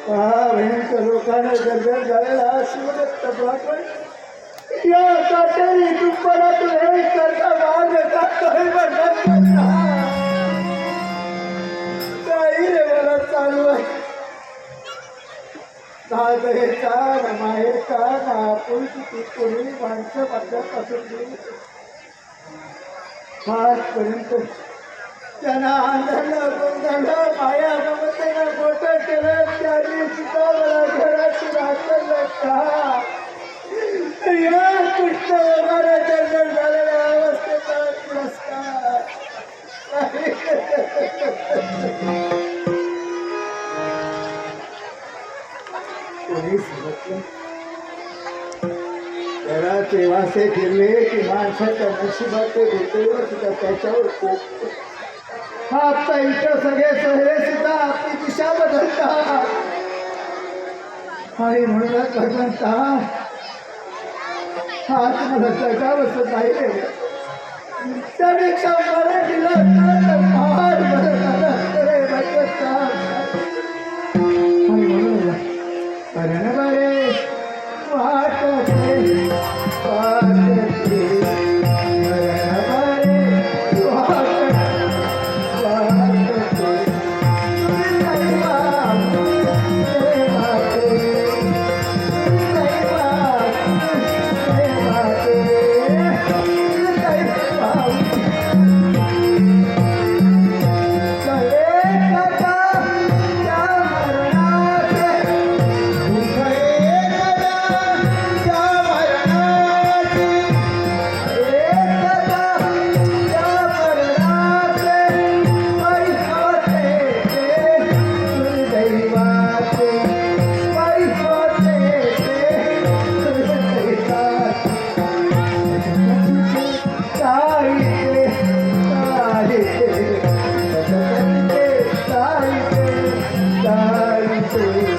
भयंकर लोकांना गरगर झालेला शिवदत्त ब्राह्मण या काटेरी दुप्परात हे करता मार्ग टाकतोय काही रे मला चालू आहे दादहेचा रमाहेचा नापूर कोणी माणसं माझ्यापासून आजपर्यंत त्यांना आंधळलं गोंधळलं माया ममतेनं मोठं केलं त्यांनी सुद्धा मला घराची राखलं का या कृष्ण वगैरे जन्म झालेल्या अवस्थेचा पुरस्कार कोणी सांगितलं जरा तेव्हाचे फिरले की माणसाच्या नशिबाचे भेटेवर सुद्धा त्याच्यावर खूप आता इथं सगळे सगळे सुद्धा आपली दिशा बदलतात आणि म्हणूनच भगवंता हात मला जगावंच नाही त्यापेक्षा मराठीला फार बरं झालं रे भगवंता आणि म्हणून कारण बरे वाटते वाटते Thank you.